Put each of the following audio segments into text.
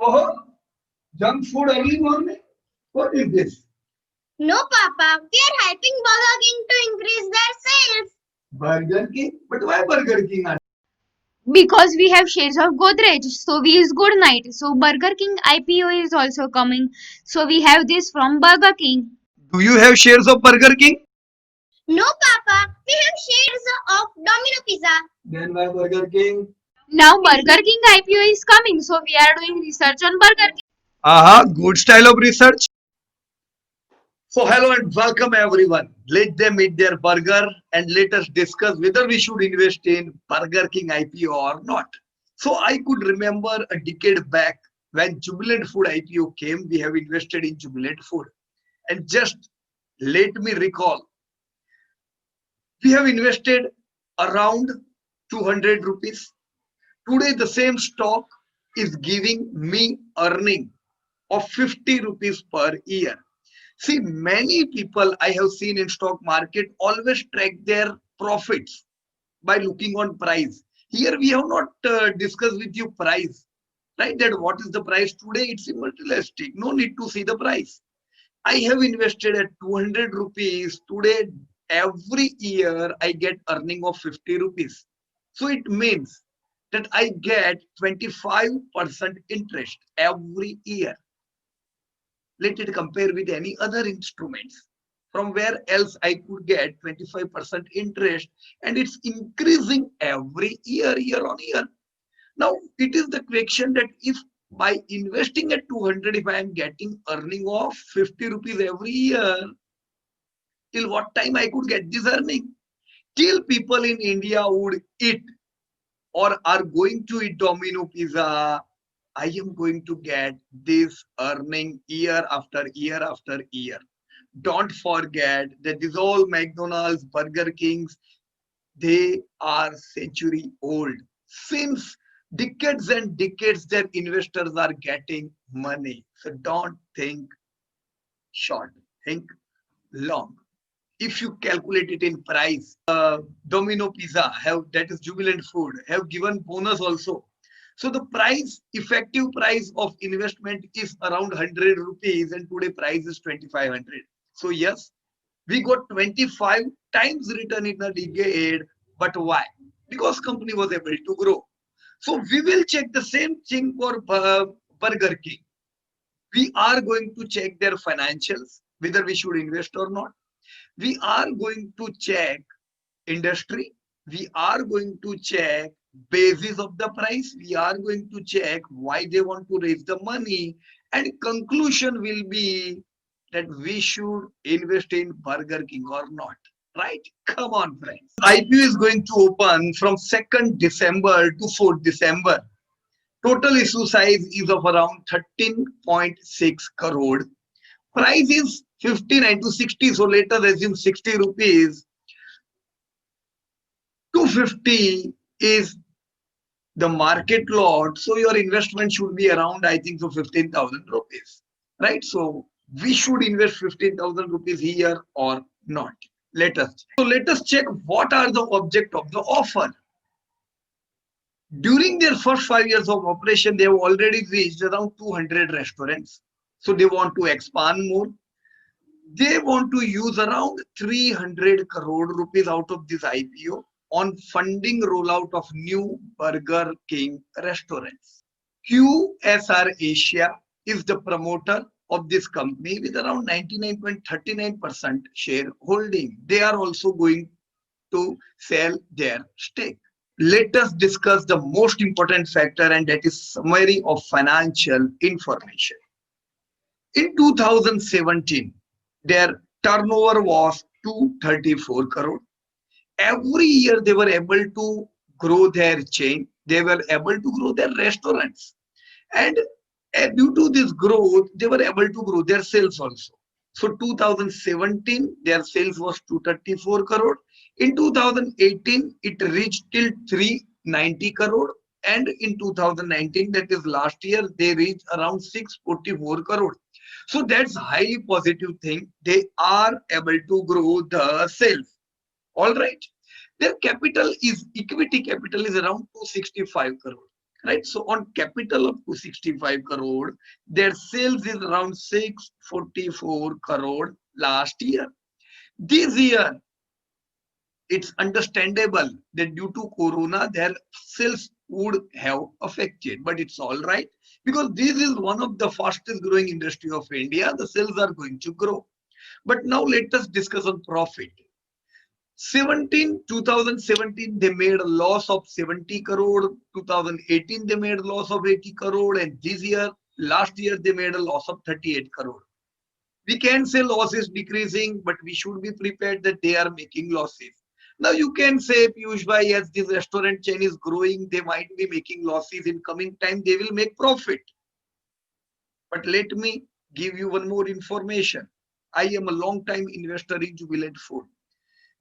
Oh, junk food early morning? What is this? No, Papa, we are helping Burger King to increase their sales. Burger King? But why Burger King? Because we have shares of Godrej, so we use good night. So Burger King IPO is also coming. So we have this from Burger King. Do you have shares of Burger King? No, Papa, we have shares of Domino Pizza. Then why Burger King? Now Burger King IPO is coming, so we are doing research on Burger King. Aha, good style of research. So hello and welcome everyone. Let them eat their burger and let us discuss whether we should invest in Burger King IPO or not. So I could remember a decade back when Jubilant Food IPO came, we have invested in Jubilant Food. And just let me recall, we have invested around 200 rupees. Today the same stock is giving me earning of 50 rupees per year. See, many people I have seen in stock market always track their profits by looking on price. Here we have not discussed with you price, right? That what is the price today? It's immaterialistic. No need to see the price. I have invested at 200 rupees. Today, every year I get earning of 50 rupees. So it means that I get 25% interest every year. Let it compare with any other instruments from where else I could get 25% interest, and it's increasing every year on year. Now it is the question that if by investing at 200, if I am getting earning of 50 rupees every year, till what time I could get this earning? Till people in India would eat or are going to eat Domino Pizza, I am going to get this earning year after year after year. Don't forget that these all McDonald's, Burger Kings, they are century old. Since decades and decades, their investors are getting money. So don't think short, think long. If you calculate it in price, Domino Pizza have, that is Jubilant Food, have given bonus also. So the price, effective price of investment is around 100 rupees, and today price is 2500. So yes, we got 25 times return in a decade. But why? Because company was able to grow. So we will check the same thing for Burger King. We are going to check their financials, whether we should invest or not. We are going to check industry. We are going to check basis of the price. We are going to check why they want to raise the money, and conclusion will be that we should invest in Burger King or not. Right? Come on, friends. IPO is going to open from 2nd December to 4th December. Total issue size is of around 13.6 crore. Price is 59 to 60. So let us assume 60 rupees. 250 is the market lot. So your investment should be around, I think, so 15,000 rupees. Right? So we should invest 15,000 rupees here or not. Let us check what are the object of the offer. During their first 5 years of operation, they have already reached around 200 restaurants. So they want to expand more. They want to use around 300 crore rupees out of this IPO on funding rollout of new Burger King restaurants. QSR Asia is the promoter of this company with around 99.39% shareholding. They are also going to sell their stake. Let us discuss the most important factor, and that is summary of financial information. In 2017, their turnover was 234 crore. Every year they were able to grow their chain. They were able to grow their restaurants. And due to this growth, they were able to grow their sales also. So 2017, their sales was 234 crore. In 2018, it reached till 390 crore. And in 2019, that is last year, they reached around 644 crore. So that's highly positive thing. They are able to grow the sales. All right. Their capital is, equity capital is around 265 crore. right? So on capital of 265 crore, their sales is around 644 crore last year. This year, it's understandable that due to corona, their sales would have affected, but it's all right because this is one of the fastest growing industry of India. The sales are going to grow. But now let us discuss on profit. 2017 they made a loss of 70 crore. 2018 they made a loss of 80 crore, and this year, last year they made a loss of 38 crore. We can say loss is decreasing, but we should be prepared that they are making losses. Now you can say, Piyush bhai, as this restaurant chain is growing, they might be making losses. In coming time, they will make profit. But let me give you one more information. I am a long time investor in Jubilant Food.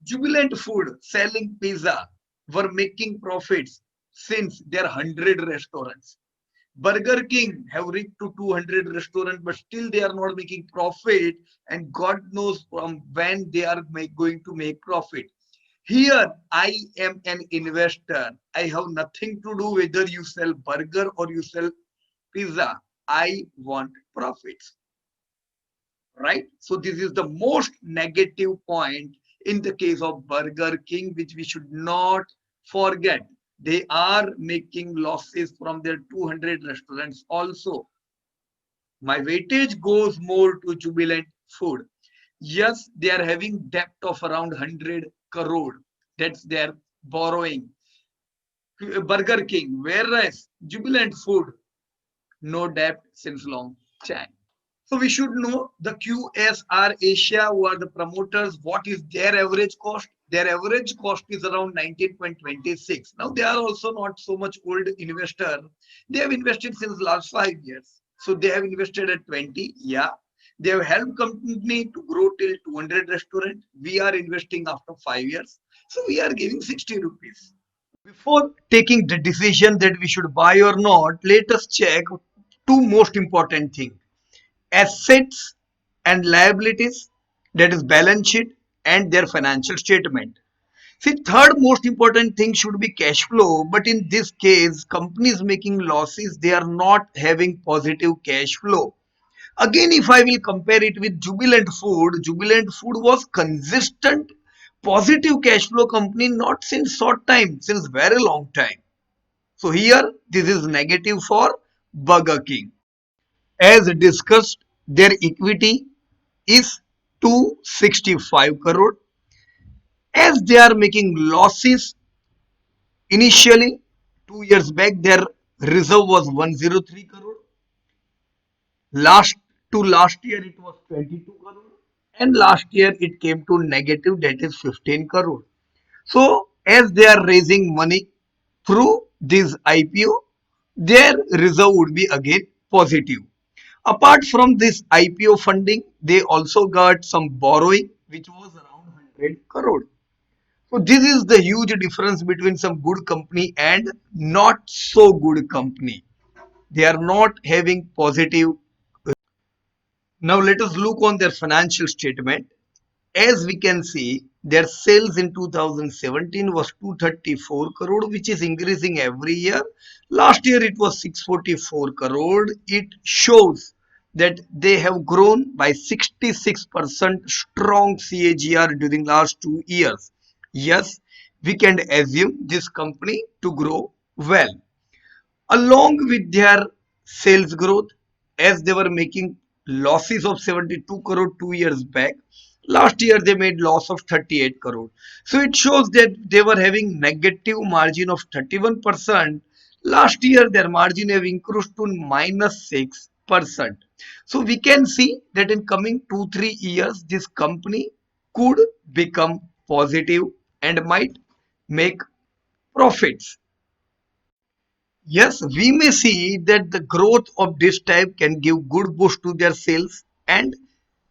Jubilant Food selling pizza were making profits since there are 100 restaurants. Burger King have reached to 200 restaurants, but still they are not making profit, and God knows from when they are going to make profit. Here, I am an investor. I have nothing to do whether you sell burger or you sell pizza. I want profits, right? So this is the most negative point in the case of Burger King, which we should not forget. They are making losses from their 200 restaurants also. My weightage goes more to Jubilant Food. Yes, they are having debt of around 100 crore. That's their borrowing. Burger King, whereas Jubilant Food, no debt since long time. So we should know the QSR Asia, who are the promoters, what is their average cost? Their average cost is around 19.26. Now they are also not so much old investor. They have invested since last 5 years. So they have invested at 20. Yeah. They have helped company to grow till 200 restaurant. We are investing after 5 years. So we are giving 60 rupees. Before taking the decision that we should buy or not, let us check two most important things: assets and liabilities, that is balance sheet, and their financial statement. See, third most important thing should be cash flow, but in this case companies making losses, they are not having positive cash flow. Again, if I will compare it with Jubilant Food was consistent positive cash flow company, not since short time, since very long time. So here this is negative for Burger King. As discussed, their equity is 265 crore. As they are making losses initially, 2 years back, their reserve was 103 crore. Last to last year, it was 22 crore. And last year, it came to negative, that is 15 crore. So, as they are raising money through this IPO, their reserve would be again positive. Apart from this IPO funding, they also got some borrowing, which was around 100 crore. So this is the huge difference between some good company and not so good company. They are not having positive. Now let us look on their financial statement. As we can see, their sales in 2017 was 234 crore, which is increasing every year. Last year it was 644 crore. It shows that they have grown by 66% strong CAGR during last 2 years. Yes, we can assume this company to grow well. Along with their sales growth, as they were making losses of 72 crore 2 years back, last year they made loss of 38 crore. So it shows that they were having negative margin of 31%. Last year their margin have increased to -6%. So we can see that in coming 2-3 years this company could become positive and might make profits. Yes, we may see that the growth of this type can give good boost to their sales, and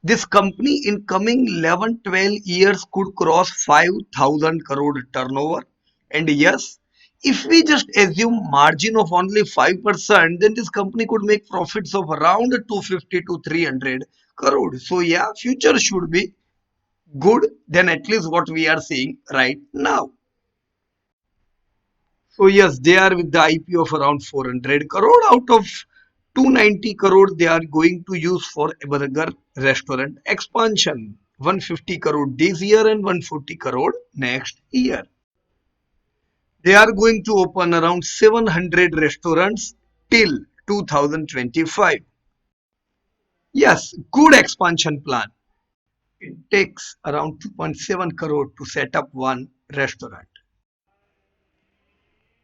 this company in coming 11-12 years could cross 5,000 crore turnover. And yes, if we just assume margin of only 5%, then this company could make profits of around 250 to 300 crore. So yeah, future should be good than at least what we are seeing right now. So yes, they are with the IPO of around 400 crore. Out of 290 crore, they are going to use for a burger restaurant expansion. 150 crore this year and 140 crore next year. They are going to open around 700 restaurants till 2025. Yes, good expansion plan. It takes around 2.7 crore to set up one restaurant.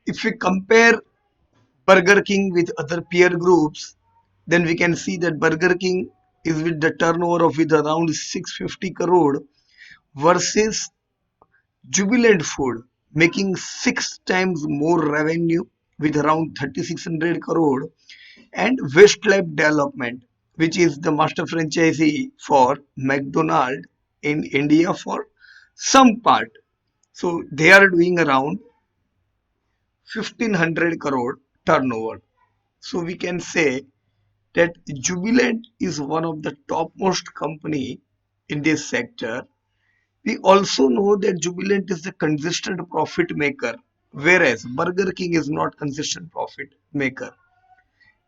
If we compare Burger King with other peer groups, then we can see that Burger King is with the turnover of with around 650 crore versus Jubilant Food making 6 times more revenue with around 3600 crore, and Westlab Development, which is the master franchisee for McDonald in India for some part. So they are doing around 1500 crore turnover. So we can say that Jubilant is one of the topmost company in this sector. We also know that Jubilant is a consistent profit maker, whereas Burger King is not consistent profit maker.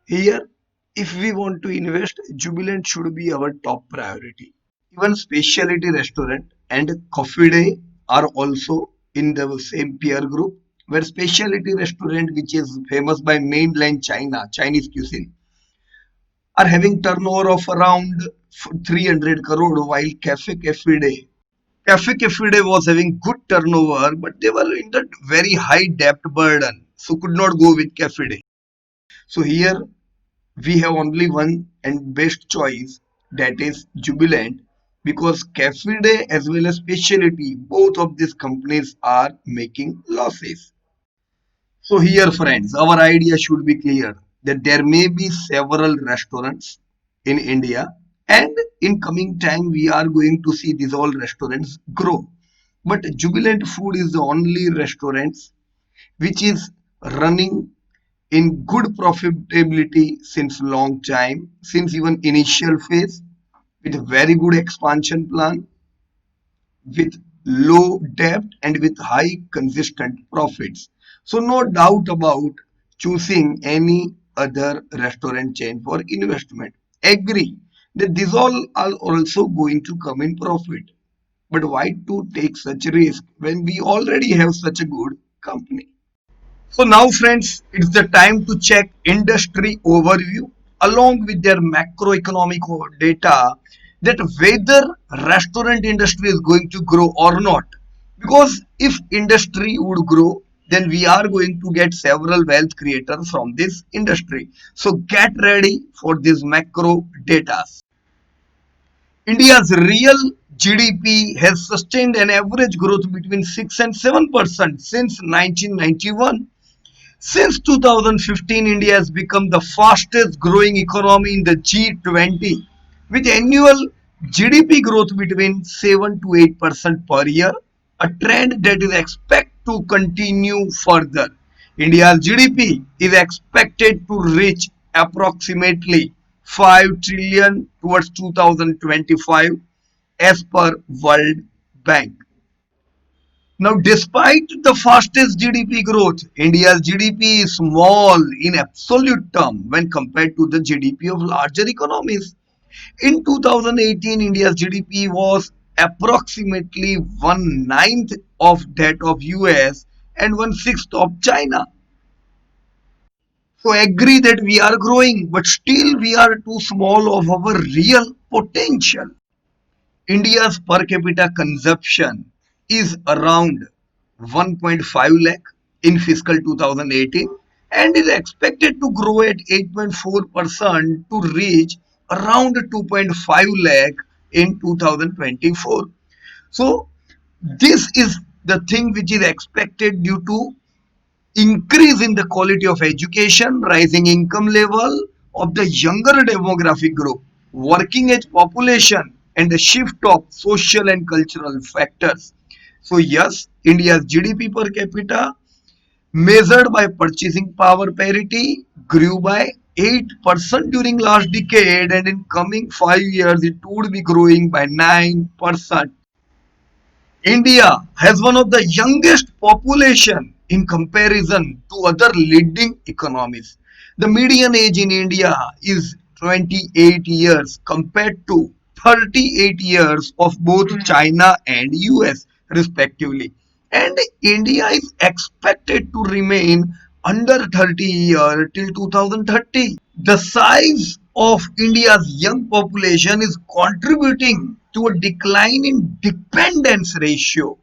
Here, if we want to invest, Jubilant should be our top priority. Even specialty restaurant and coffee day are also in the same peer group, where specialty restaurant, which is famous by mainland China, Chinese cuisine, are having turnover of around 300 crore, while Cafe Day was having good turnover, but they were in that very high debt burden, so could not go with Cafe Day. So here we have only one and best choice, that is Jubilant, because Cafe Day as well as Specialty, both of these companies are making losses. So here friends, our idea should be clear that there may be several restaurants in India, and in coming time we are going to see these all restaurants grow. But Jubilant Food is the only restaurants which is running in good profitability since long time, since even initial phase, with a very good expansion plan, with low debt and with high consistent profits. So no doubt about choosing any other restaurant chain for investment. Agree that these all are also going to come in profit. But why to take such risk when we already have such a good company? So now friends, it's the time to check industry overview along with their macroeconomic data, that whether restaurant industry is going to grow or not. Because if industry would grow, then we are going to get several wealth creators from this industry. So get ready for this macro data. India's real GDP has sustained an average growth between 6 and 7% since 1991. Since 2015, India has become the fastest growing economy in the G20 with annual GDP growth between 7 to 8% per year, a trend that is expected to continue further. India's GDP is expected to reach approximately 5 trillion towards 2025 as per World Bank. Now, despite the fastest GDP growth, India's GDP is small in absolute term when compared to the GDP of larger economies. In 2018, India's GDP was approximately 1/9 of that of US and 1/6 of China. So agree that we are growing, but still we are too small of our real potential. India's per capita consumption is around 1.5 lakh in fiscal 2018 and is expected to grow at 8.4% to reach around 2.5 lakh in 2024. So this is the thing which is expected due to increase in the quality of education, rising income level of the younger demographic group, working age population, and the shift of social and cultural factors. So yes, India's GDP per capita measured by purchasing power parity grew by 8% during last decade, and in coming 5 years it would be growing by 9%. India has one of the youngest population in comparison to other leading economies. The median age in India is 28 years compared to 38 years of both China and US respectively. And India is expected to remain under 30 years till 2030. The size of India's young population is contributing to a decline in dependence ratio,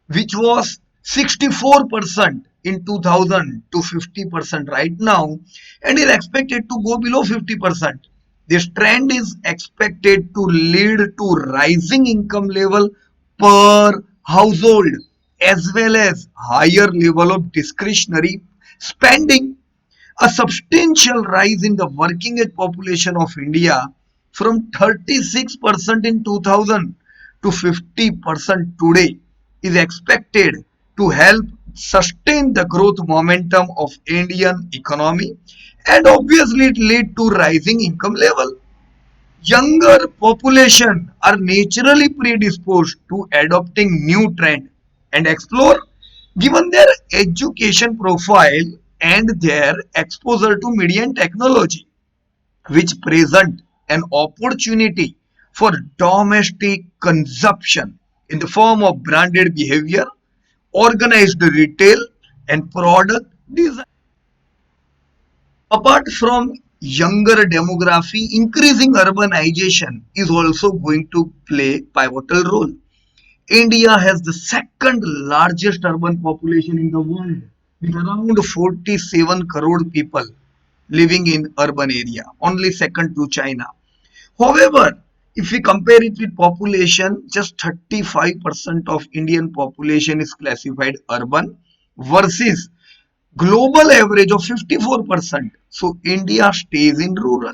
which was 64% in 2000 to 50% right now, and is expected to go below 50%. This trend is expected to lead to rising income level per household as well as higher level of discretionary spending. A substantial rise in the working age population of India from 36% in 2000 to 50% today is expected to help sustain the growth momentum of Indian economy, and obviously it lead to rising income level. Younger population are naturally predisposed to adopting new trend and explore given their education profile and their exposure to media and technology, which present an opportunity for domestic consumption in the form of branded behavior, organized retail, and product design. Apart from younger demography, increasing urbanization is also going to play pivotal role. India has the second largest urban population in the world with around 47 crore people living in urban area, only second to China. However, if we compare it with population, just 35% of Indian population is classified urban versus global average of 54%. So India stays in rural.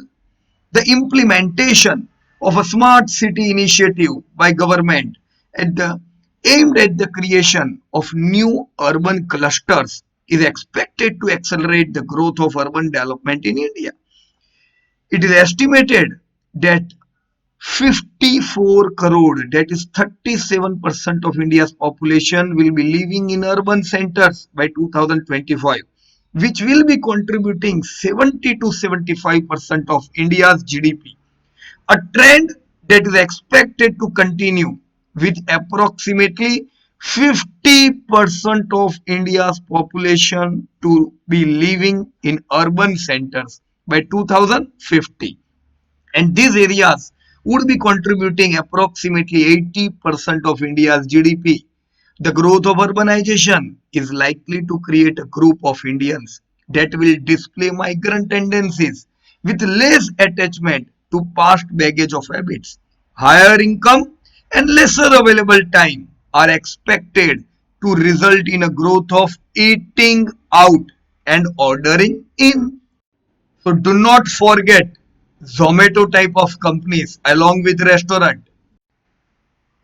The implementation of a smart city initiative by government at the, aimed at the creation of new urban clusters is expected to accelerate the growth of urban development in India. It is estimated that 54 crore, that is 37% of India's population, will be living in urban centers by 2025, which will be contributing 70 to 75% of India's GDP, a trend that is expected to continue with approximately 50% of India's population to be living in urban centers by 2050, and these areas would be contributing approximately 80% of India's GDP. The growth of urbanization is likely to create a group of Indians that will display migrant tendencies with less attachment to past baggage of habits. Higher income and lesser available time are expected to result in a growth of eating out and ordering in. So do not forget Zomato type of companies along with restaurant.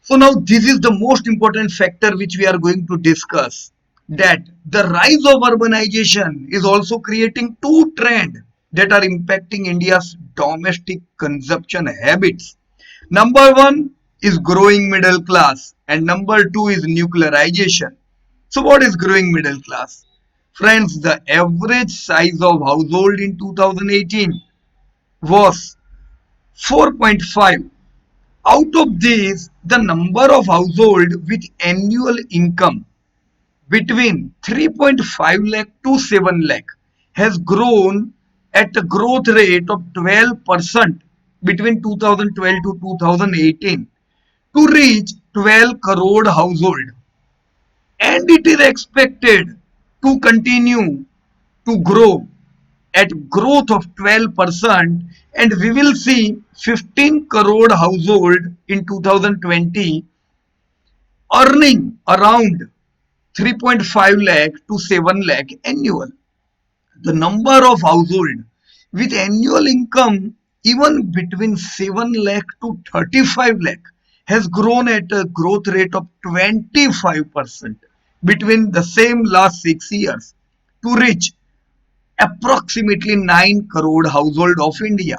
So now this is the most important factor which we are going to discuss, that the rise of urbanization is also creating two trends that are impacting India's domestic consumption habits. Number one is growing middle class and number two is nuclearization. So what is growing middle class? Friends, the average size of household in 2018 was 4.5. Out of these, the number of household with annual income between 3.5 lakh to 7 lakh has grown at a growth rate of 12% between 2012 to 2018 to reach 12 crore household, and it is expected to continue to grow at growth of 12%, and we will see 15 crore household in 2020 earning around 3.5 lakh to 7 lakh annual. The number of household with annual income even between 7 lakh to 35 lakh has grown at a growth rate of 25% between the same last 6 years to reach approximately 9 crore household of India.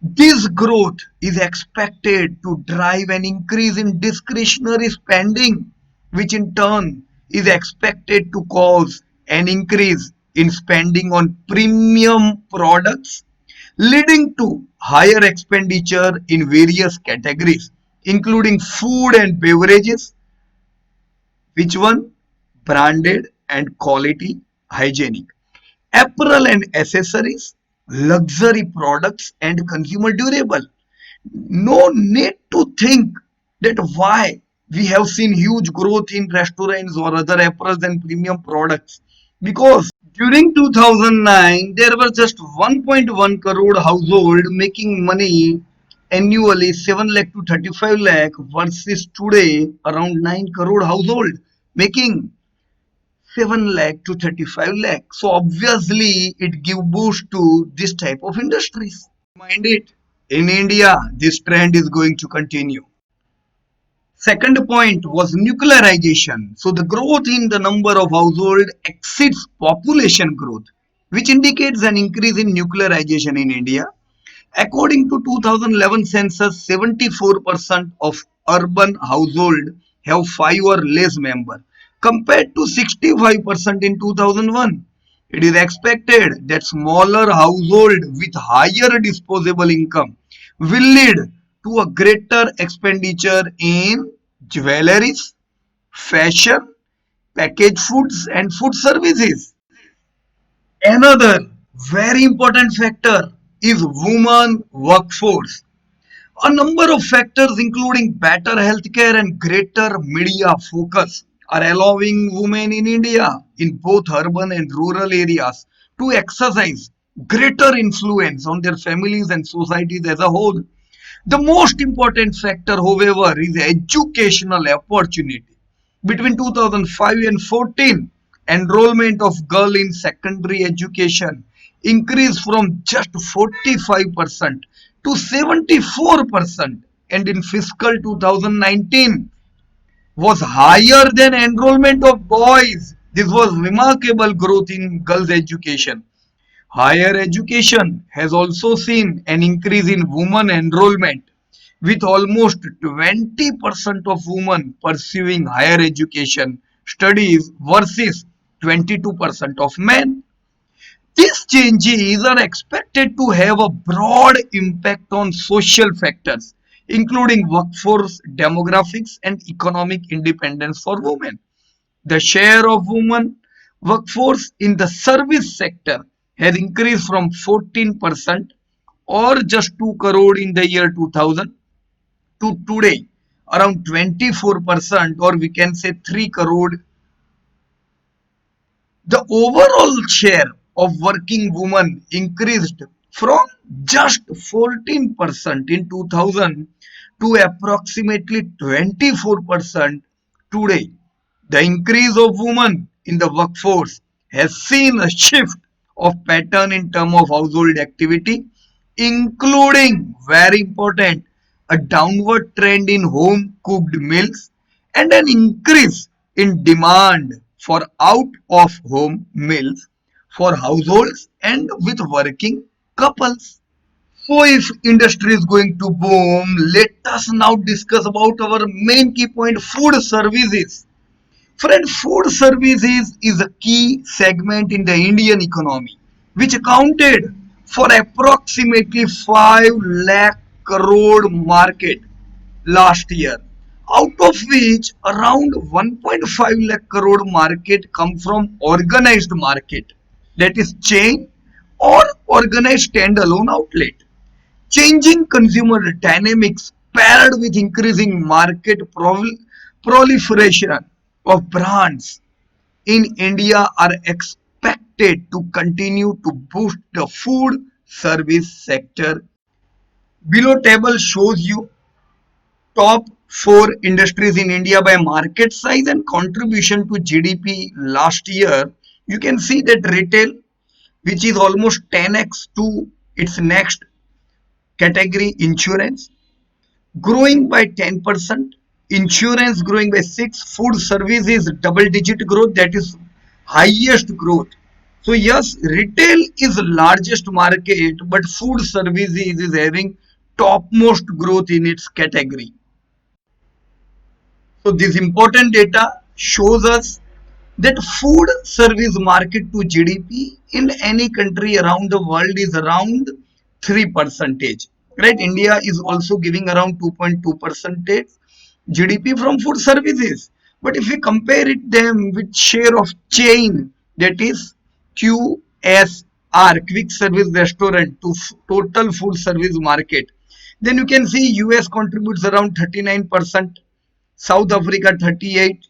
This growth is expected to drive an increase in discretionary spending, which in turn is expected to cause an increase in spending on premium products, leading to higher expenditure in various categories, including food and beverages. Which one? Branded and quality hygienic. Apparel and accessories, luxury products and consumer durable. No need to think that why we have seen huge growth in restaurants or other apparels and premium products, because during 2009 there were just 1.1 crore household making money annually 7 lakh to 35 lakh versus today around 9 crore household making 7 lakh to 35 lakh. So obviously it give boost to this type of industries. Mind it, in India, this trend is going to continue. Second point was nuclearization. So the growth in the number of household exceeds population growth, which indicates an increase in nuclearization in India. According to 2011 census, 74% of urban household have 5 or less members, compared to 65% in 2001. It is expected that smaller household with higher disposable income will lead to a greater expenditure in jewelries, fashion, packaged foods, and food services. Another very important factor is women workforce. A number of factors, including better healthcare and greater media focus, are allowing women in India in both urban and rural areas to exercise greater influence on their families and societies as a whole. The most important factor, however, is educational opportunity. Between 2005 and 14, enrollment of girls in secondary education increased from just 45% to 74%, and in fiscal 2019 was higher than enrollment of boys. This was remarkable growth in girls education. Higher education has also seen an increase in women enrollment, with almost 20% of women pursuing higher education studies versus 22% of men. These changes are expected to have a broad impact on social factors, including workforce demographics and economic independence for women. The share of women workforce in the service sector has increased from 14% or just 2 crore in the year 2000 to today around 24%, or we can say 3 crore. The overall share of working women increased from just 14% in 2000 to approximately 24% today. The increase of women in the workforce has seen a shift of pattern in terms of household activity, including, very important, a downward trend in home cooked meals and an increase in demand for out of home meals for households and with working couples. So if industry is going to boom, let us now discuss about our main key point, food services. Friend, food services is a key segment in the Indian economy, which accounted for approximately 5 lakh crore market last year, out of which around 1.5 lakh crore market come from organized market, that is chain or organized standalone outlet. Changing consumer dynamics paired with increasing market proliferation of brands in India are expected to continue to boost the food service sector. Below table shows you top 4 industries in India by market size and contribution to GDP last year. You can see that retail, which is almost 10x to its next category, insurance, growing by 10%, insurance growing by 6, food services double digit growth, that is highest growth. So yes, retail is the largest market, but food services is having topmost growth in its category. So this important data shows us that food service market to GDP in any country around the world is around 3%. Right? India is also giving around 2.2% GDP from food services. But if we compare it them with share of chain, that is QSR, quick service restaurant, to total food service market, then you can see US contributes around 39%, South Africa 38,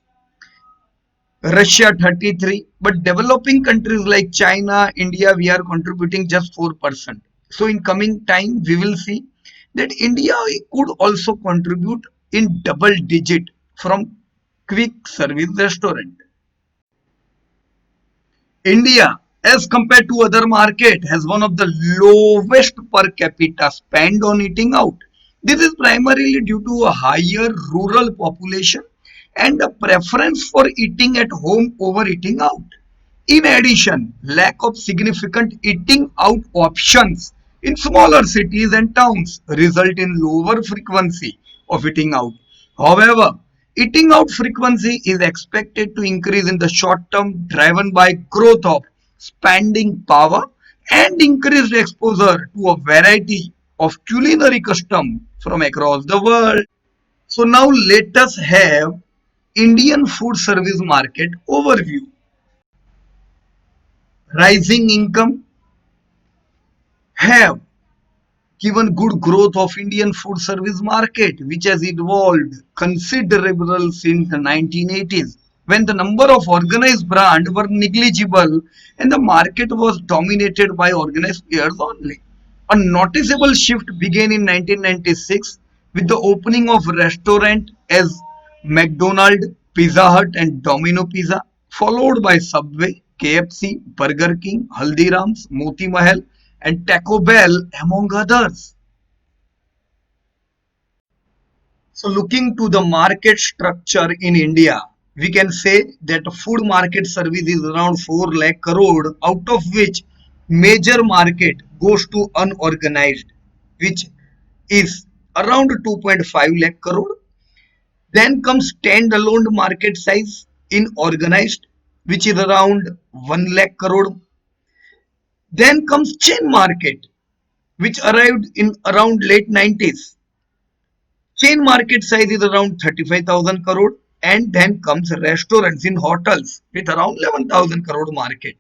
Russia 33, but developing countries like China, India, we are contributing just 4%. So in coming time, we will see that India could also contribute in double digit from quick service restaurant. India, as compared to other market, has one of the lowest per capita spend on eating out. This is primarily due to a higher rural population and a preference for eating at home over eating out. In addition, lack of significant eating out options in smaller cities and towns result in lower frequency of eating out. However, eating out frequency is expected to increase in the short term, driven by growth of spending power and increased exposure to a variety of culinary custom from across the world. So now let us have Indian food service market overview. Rising income have given good growth of Indian food service market, which has evolved considerable since the 1980s, when the number of organized brands were negligible and the market was dominated by organized players only. A noticeable shift began in 1996 with the opening of restaurants as McDonald's, Pizza Hut and Domino Pizza, followed by Subway, KFC, Burger King, Haldiram's, Moti Mahal and Taco Bell, among others. So looking to the market structure in India, we can say that food market service is around 4 lakh crore, out of which major market goes to unorganized, which is around 2.5 lakh crore. Then comes standalone market size in organized, which is around 1 lakh crore. Then comes chain market, which arrived in around late 90s. Chain market size is around 35,000 crore, and then comes restaurants in hotels with around 11,000 crore market.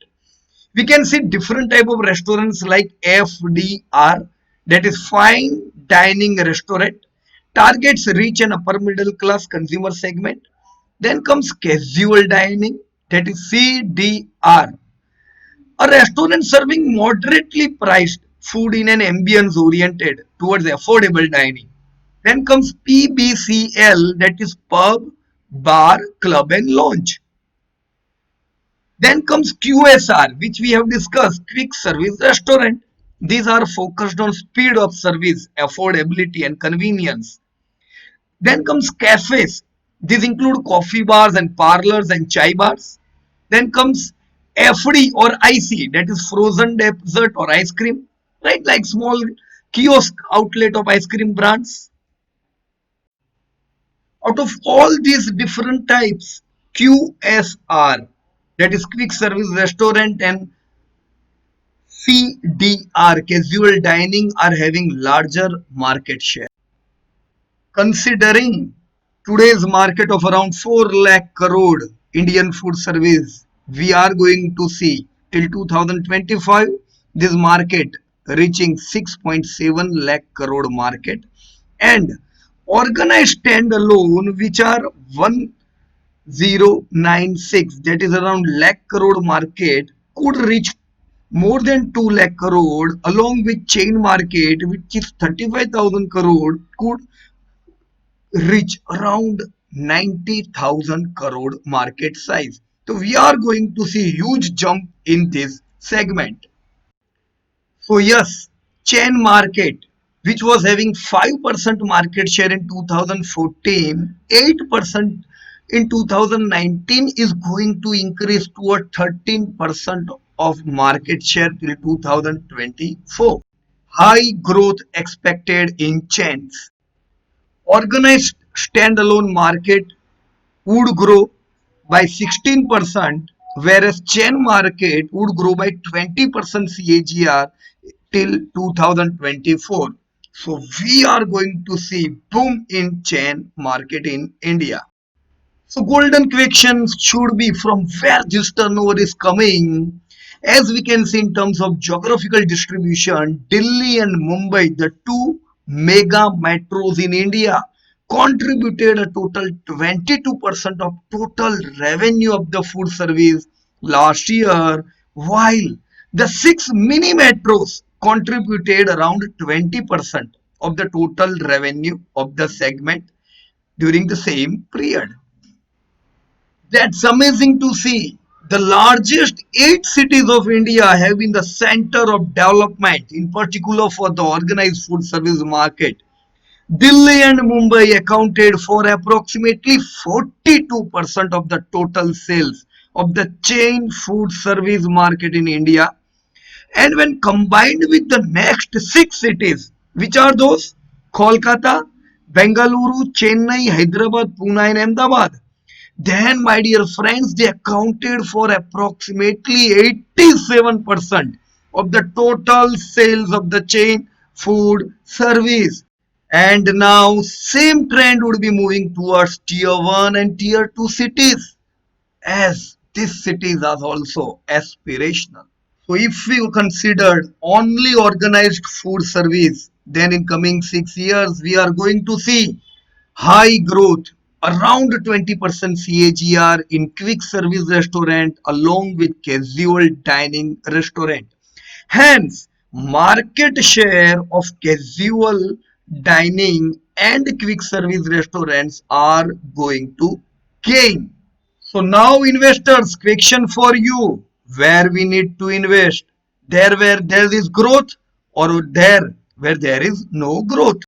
We can see different type of restaurants like FDR, that is fine dining restaurant, targets rich and upper middle class consumer segment. Then comes casual dining, that is CDR, a restaurant serving moderately priced food in an ambience oriented towards affordable dining. Then comes PBCL, that is pub, bar, club and lounge. Then comes QSR, which we have discussed, quick service restaurant. These are focused on speed of service, affordability and convenience. Then comes cafes. These include coffee bars and parlors and chai bars. Then comes FD or IC, that is frozen dessert or ice cream, right? Like small kiosk outlet of ice cream brands. Out of all these different types, QSR, that is quick service restaurant, and CDR, casual dining, are having larger market share. Considering today's market of around 4 lakh crore Indian food service, we are going to see till 2025 this market reaching 6.7 lakh crore market, and organized standalone, which are 1096, that is around lakh crore market, could reach more than 2 lakh crore, along with chain market, which is 35,000 crore, could reach around 90,000 crore market size. So we are going to see huge jump in this segment. So yes, chain market, which was having 5% market share in 2014, 8% in 2019, is going to increase to a 13% of market share till 2024. High growth expected in chains. Organized standalone market would grow by 16%, whereas chain market would grow by 20% CAGR till 2024. So we are going to see boom in chain market in India. So golden question should be from where this turnover is coming. As we can see in terms of geographical distribution, Delhi and Mumbai, the two mega metros in India, contributed a total 22% of total revenue of the food service last year, while the six mini metros contributed around 20% of the total revenue of the segment during the same period. That's amazing to see. The largest eight cities of India have been the center of development, in particular for the organized food service market. Delhi and Mumbai accounted for approximately 42% of the total sales of the chain food service market in India. And when combined with the next six cities, which are those? Kolkata, Bengaluru, Chennai, Hyderabad, Pune, and Ahmedabad, then, my dear friends, they accounted for approximately 87% of the total sales of the chain food service. And now, same trend would be moving towards tier 1 and tier 2 cities, as these cities are also aspirational. So, if we considered only organized food service, then in coming 6 years, we are going to see high growth around 20% CAGR in quick service restaurant along with casual dining restaurant. Hence, market share of casual dining and quick service restaurants are going to gain. So now investors, question for you, where we need to invest? There where there is growth or there where there is no growth?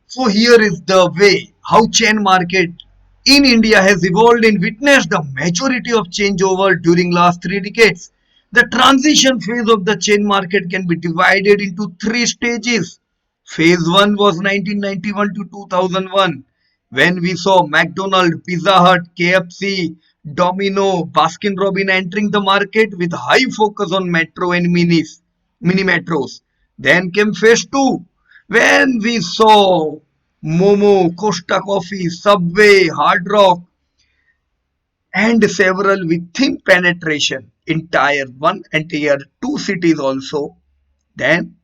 So here is the way how chain market in India has evolved and witnessed the majority of changeover during last 3 decades. The transition phase of the chain market can be divided into three stages. Phase 1 was 1991 to 2001 when we saw McDonald's, Pizza Hut, KFC, Domino, Baskin Robbins entering the market with high focus on metro and mini metros. Then came phase 2 when we saw Momo, Costa Coffee, Subway, Hard Rock, and several within penetration in tier 1 and tier 2 cities also. Then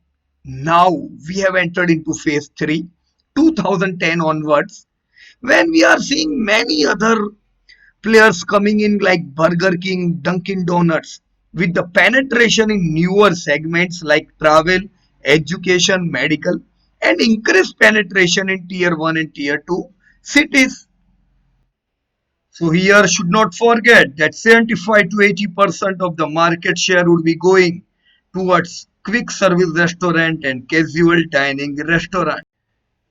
now we have entered into phase 3, 2010 onwards, when we are seeing many other players coming in like Burger King, Dunkin' Donuts, with the penetration in newer segments like travel, education, medical, and increased penetration in tier 1 and tier 2 cities. So here should not forget that 75 to 80% of the market share would be going towards quick service restaurant and casual dining restaurant.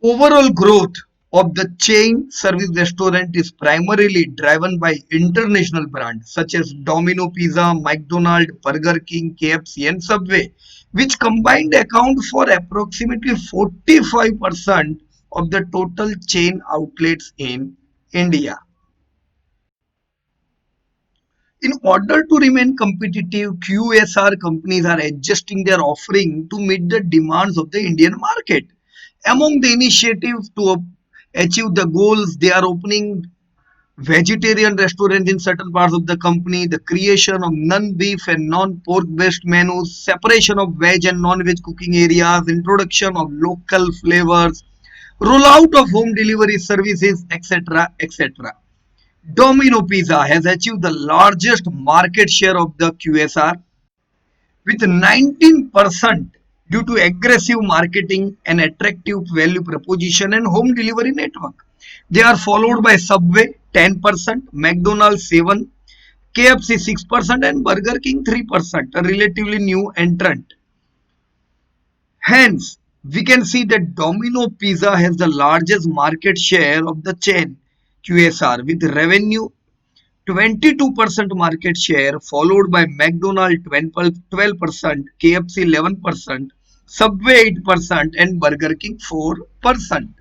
Overall growth of the chain service restaurant is primarily driven by international brands such as Domino Pizza, McDonald's, Burger King, KFC, and Subway, which combined account for approximately 45% of the total chain outlets in India. In order to remain competitive, QSR companies are adjusting their offering to meet the demands of the Indian market. Among the initiatives to achieve the goals, they are opening vegetarian restaurants in certain parts of the company, the creation of non-beef and non-pork based menus, separation of veg and non-veg cooking areas, introduction of local flavors, rollout of home delivery services, etc. etc. Domino Pizza has achieved the largest market share of the QSR with 19% due to aggressive marketing and attractive value proposition and home delivery network. They are followed by Subway 10%, McDonald's 7, KFC 6% and Burger King 3%, a relatively new entrant. Hence, we can see that Domino Pizza has the largest market share of the chain QSR with revenue 22% market share, followed by McDonald's 12%, KFC 11%, Subway 8%, and Burger King 4%.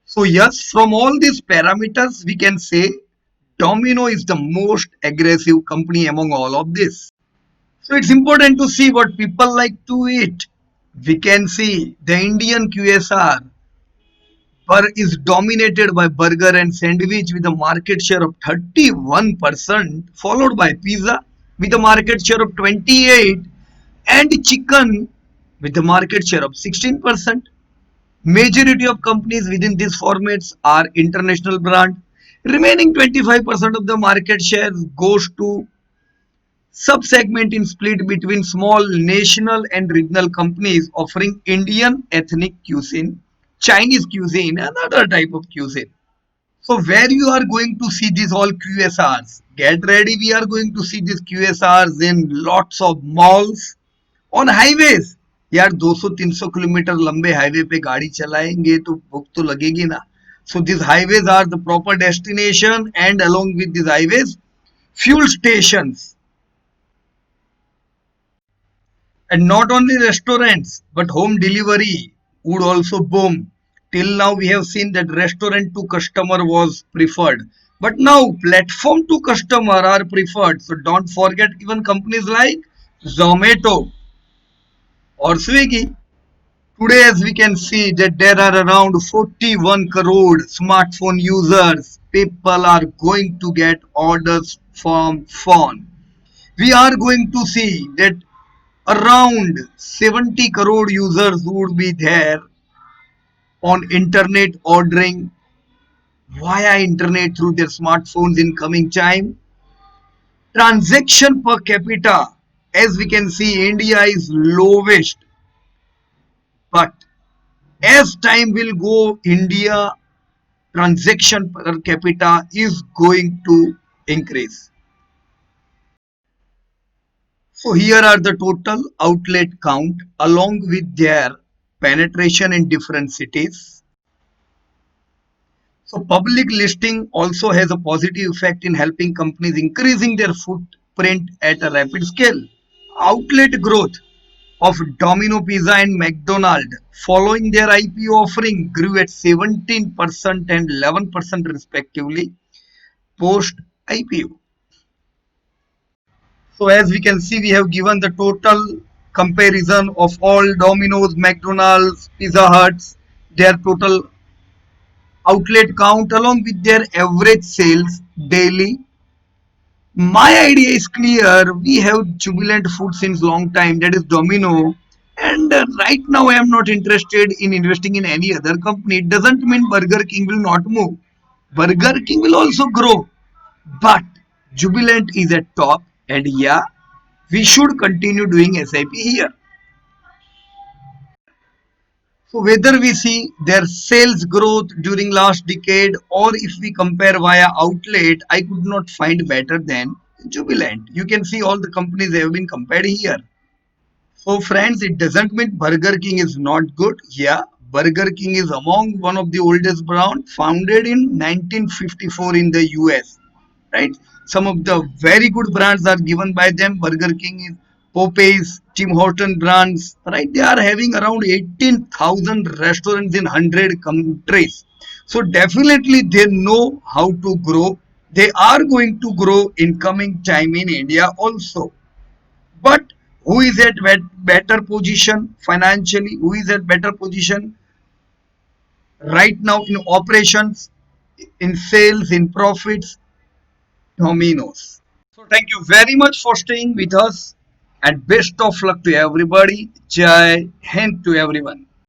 So, yes, from all these parameters, we can say Domino is the most aggressive company among all of this. So it's important to see what people like to eat. We can see the Indian QSR is dominated by burger and sandwich with a market share of 31%, followed by pizza with a market share of 28%, and chicken with a market share of 16%. Majority of companies within these formats are international brand. Remaining 25% of the market share goes to sub-segment in split between small national and regional companies offering Indian ethnic cuisine, Chinese cuisine, and other type of cuisine. So where you are going to see these all QSRs? Get ready, we are going to see these QSRs in lots of malls, on highways. यार 200-300 kilometre लंबे highway पे गाड़ी चलाएंगे तो भूख तो लगेगी ना. So these highways are the proper destination, and along with these highways, fuel stations. And not only restaurants, but home delivery would also boom. Till now, we have seen that restaurant to customer was preferred. But now, platform to customer are preferred. So don't forget even companies like Zomato or Swiggy. Today, as we can see, that there are around 41 crore smartphone users. People are going to get orders from phone. We are going to see that around 70 crore users would be there on internet ordering via internet through their smartphones in coming time. Transaction per capita, as we can see, India is lowest, but as time will go, India transaction per capita is going to increase. So here are the total outlet count along with their penetration in different cities. So public listing also has a positive effect in helping companies increasing their footprint at a rapid scale. Outlet growth of Domino Pizza and McDonald's following their IPO offering grew at 17% and 11% respectively post IPO. So as we can see, we have given the total comparison of all Domino's, McDonald's, Pizza Huts, their total outlet count along with their average sales daily. My idea is clear. We have Jubilant Food since long time, that is Domino, and right now I am not interested in investing in any other company. It doesn't mean Burger King will not move. Burger King will also grow, but Jubilant is at top, and yeah, we should continue doing SIP here. So whether we see their sales growth during last decade or if we compare via outlet, I could not find better than Jubilant. You can see all the companies have been compared here. So friends, it doesn't mean Burger King is not good. Yeah, Burger King is among one of the oldest brand, founded in 1954 in the US. Right? Some of the very good brands are given by them. Burger King is Popeyes, Tim Horton brands, right? They are having around 18,000 restaurants in 100 countries. So definitely they know how to grow. They are going to grow in coming time in India also. But who is at better position financially? Who is at better position right now in operations, in sales, in profits? Domino's. So thank you very much for staying with us and best of luck to everybody. Jai Hind to everyone.